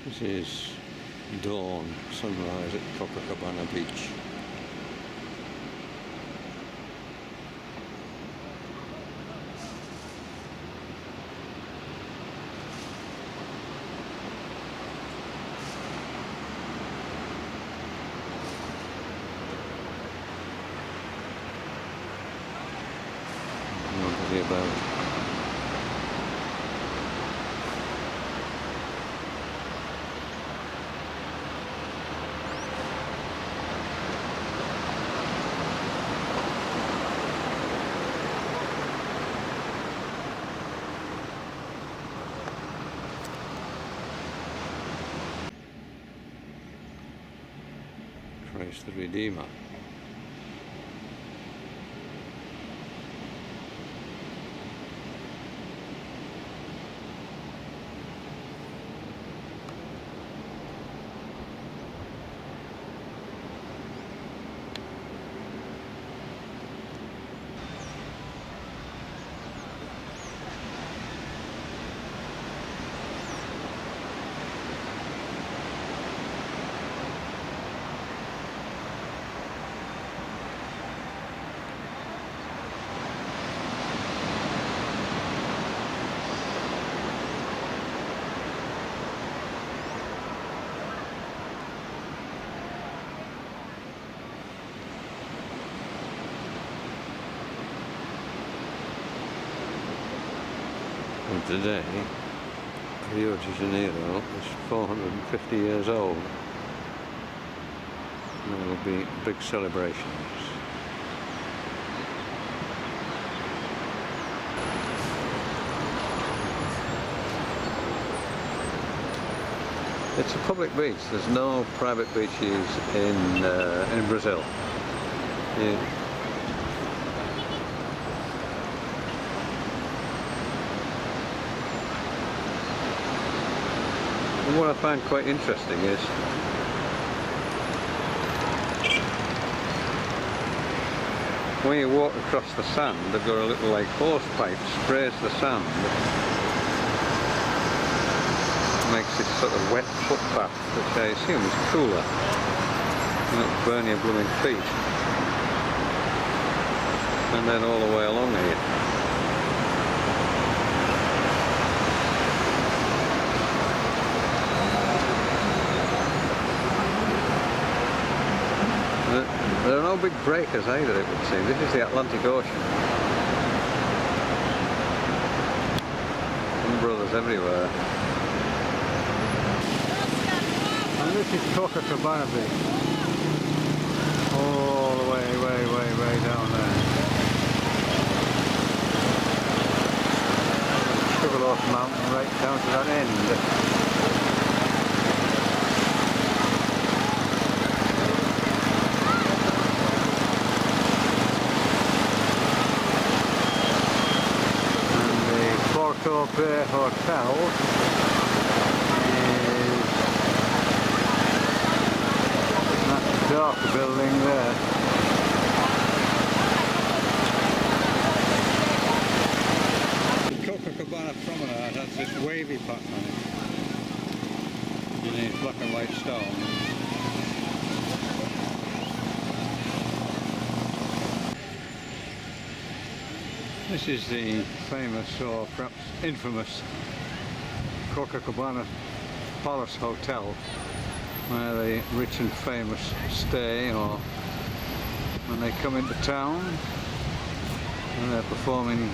This is dawn, sunrise at Copacabana Beach. Nobody about. Christ the Redeemer. And today, Rio de Janeiro is 450 years old. And there will be big celebrations. It's a public beach. There's no private beaches in Brazil. And what I find quite interesting is when you walk across the sand, they've got a little like hose pipe sprays the sand, makes this sort of wet footpath, which I assume is cooler and it'll burn your blooming feet. And then all the way along here. There are no big breakers either, it would seem. This is the Atlantic Ocean. Umbrellas everywhere. And this is Copacabana Beach. All the way down there. Sugarloaf Mountain right down to that end. Porto Bay Hotel is that dark building there. The Copacabana Promenade has this wavy pattern on it in these black and white stones. This is the famous, or perhaps infamous, Copacabana Palace Hotel, where the rich and famous stay, or when they come into town and they're performing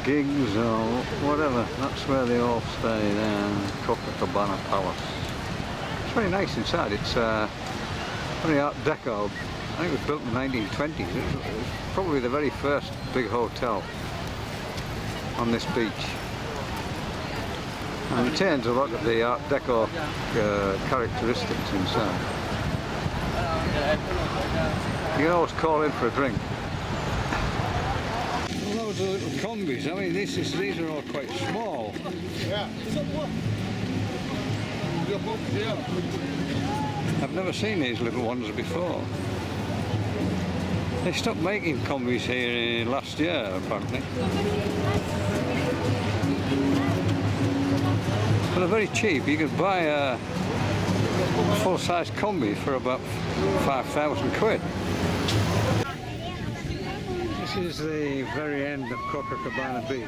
gigs or whatever. That's where they all stay there, Copacabana Palace. It's very nice inside. It's very Art Deco. I think it was built in the 1920s. It was probably the very first big hotel on this beach. And it retains a lot of the Art Deco characteristics inside. You can always call in for a drink. Loads of little combis. I mean, these are all quite small. I've never seen these little ones before. They stopped making combis here last year, apparently. But they're very cheap. You can buy a full-size combi for about 5,000 quid. This is the very end of Copacabana Beach.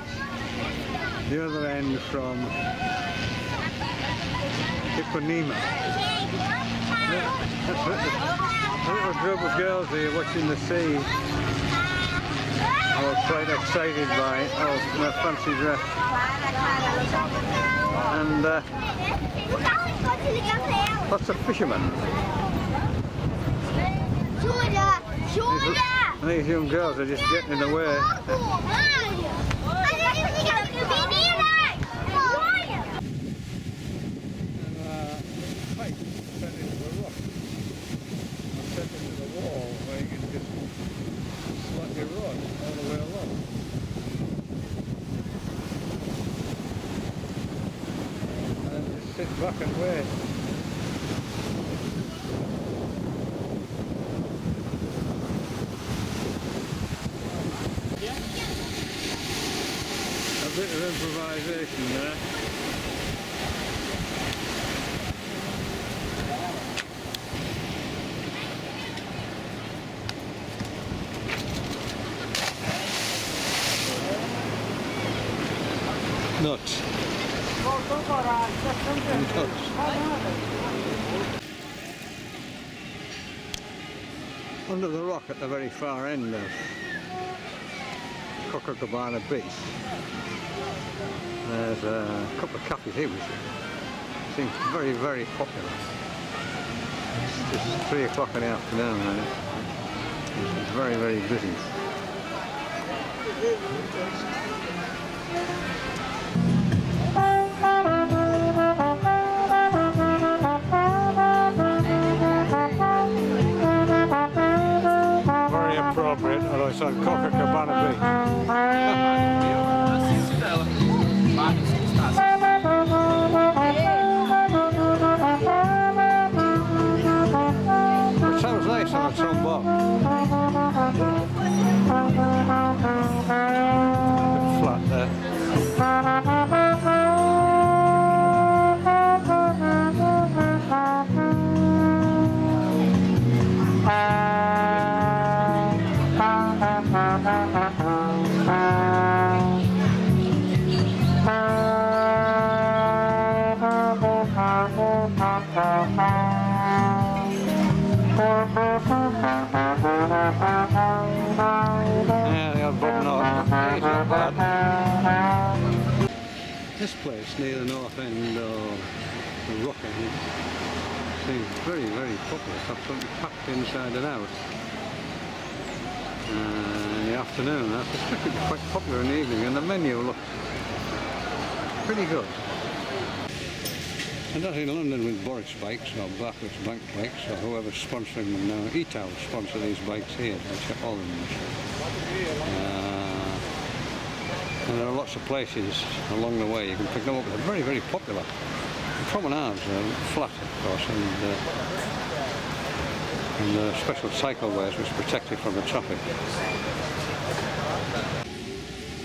The other end from Ipanema. A little group of girls here watching the sea. I was quite excited by it. Oh, in a fancy dress. And lots of fishermen. These young girls are just getting in the way. Sit back and wait. A bit of improvisation there. Nuts. Under the rock at the very far end of Copacabana Beach, there's a couple of cafes here which seem very, very popular. It's just 3 o'clock in the afternoon and it's very, very busy. Although it's on Copacabana Beach. It sounds nice on its own bar. A bit flat there. Yeah, they are bobbing off. This place near the north end of the rock end seems very, very popular. It's absolutely packed inside and out. In the afternoon, that's particularly quite popular in the evening, and the menu looks pretty good. And as in London with Boris bikes or Barclays Bank bikes or whoever's sponsoring them now, E-Town sponsor these bikes here, which are orange. And there are lots of places along the way you can pick them up. They're very, very popular. The promenades are flat, of course, and the special cycleways which protect it from the traffic.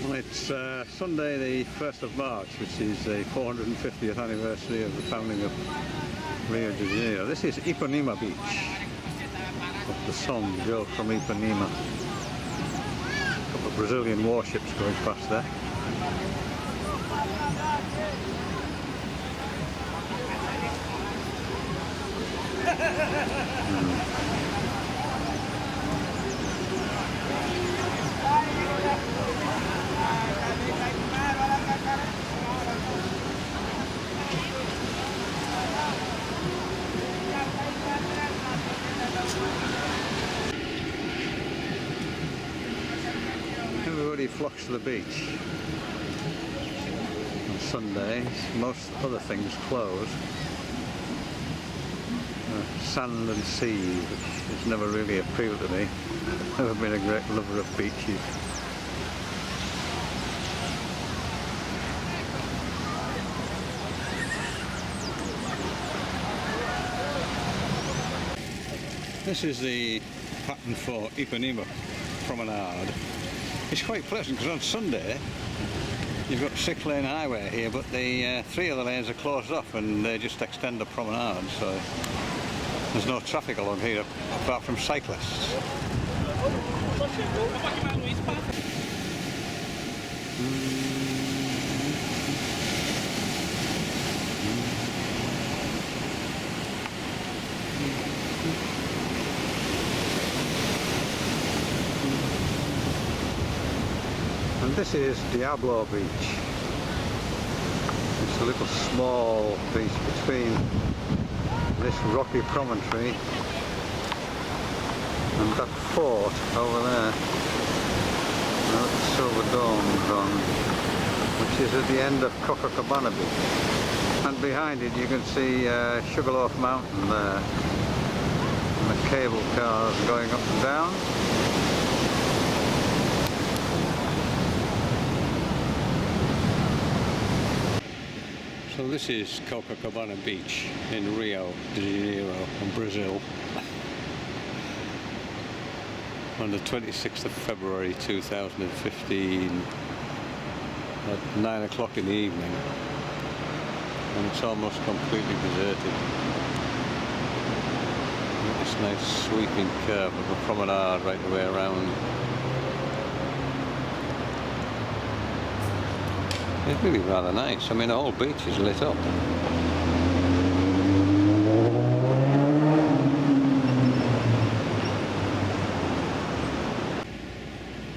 Well, it's Sunday the 1st of March, which is the 450th anniversary of the founding of Rio de Janeiro. This is Ipanema Beach, of the song Girl from Ipanema. A couple of Brazilian warships going past there. Everybody flocks to the beach on Sundays. Most other things close. Sand and sea, which has never really appealed to me. I've never been a great lover of beaches. This is the pattern for Ipanema promenade. It's quite pleasant because on Sunday You've got 6-lane highway here, but the 3 of the lanes are closed off and they just extend the promenade, so there's no traffic along here apart from cyclists. And this is Diablo Beach. It's a little small beach between this rocky promontory and that fort over there. Now the Silver Dome's on, which is at the end of Copacabana Beach. And behind it you can see Sugarloaf Mountain there. And the cable cars going up and down. So this is Copacabana Beach in Rio de Janeiro in Brazil on the 26th of February 2015 at 9 o'clock in the evening, and it's almost completely deserted. This nice sweeping curve of a promenade right the way around. It's really rather nice. I mean, the whole beach is lit up.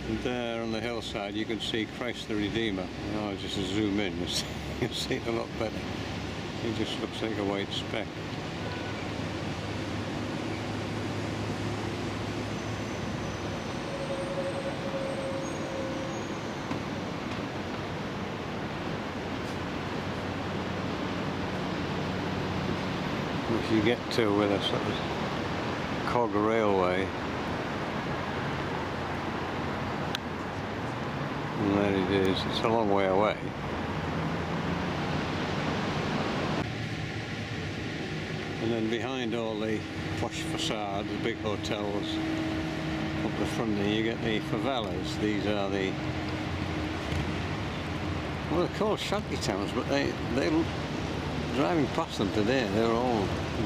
And there on the hillside you can see Christ the Redeemer. Oh, just to zoom in, you'll see it a lot better. It just looks like a white speck. Which you get to with a sort of cog railway, and there it is. It's a long way away, and then behind all the posh facades, the big hotels up the front there, you get the favelas. These are the, well, they're called shanty towns, but they driving past them today, they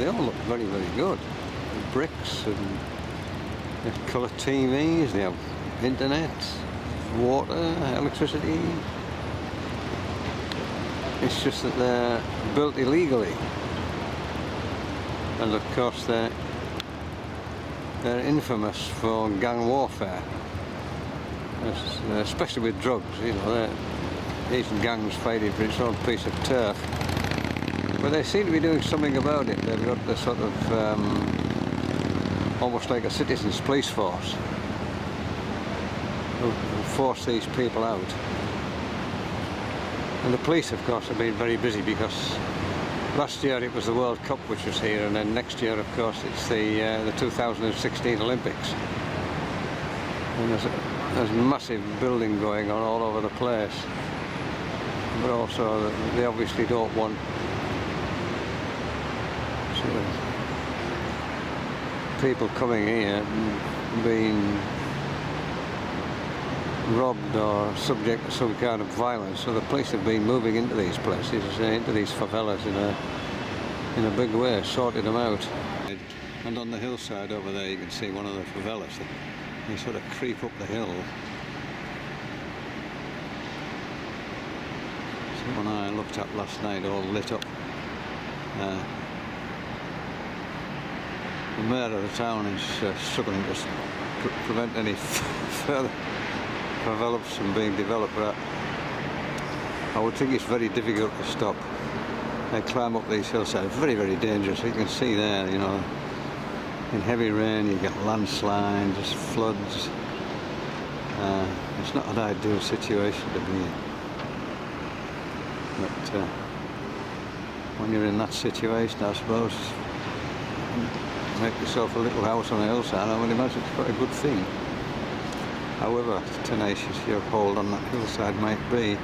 all look very, very good. Bricks, and they have colour TVs, they have internet, water, electricity. It's just that they're built illegally, and of course they're infamous for gang warfare, especially with drugs. You know, these gangs fighting for its own piece of turf. But they seem to be doing something about it. They've got the sort of almost like a citizens' police force who force these people out. And the police, of course, have been very busy because last year it was the World Cup which was here, and then next year, of course, it's the 2016 Olympics. And there's massive building going on all over the place. But also, they obviously don't want people coming here being robbed or subject to some kind of violence, so the police have been moving into these places, into these favelas in a big way, sorting them out. And on the hillside over there you can see one of the favelas. They sort of creep up the hill. So when I looked at last night, all lit up. The mayor of the town is struggling to prevent any further favelas from being developed, but I would think it's very difficult to stop. They climb up these hillsides, very, very dangerous. You can see there, you know, in heavy rain you get landslides, just floods. It's not an ideal situation to be in. But when you're in that situation, I suppose, make yourself a little house on a hillside, I would imagine it's quite a good thing. However tenacious your hold on that hillside might be,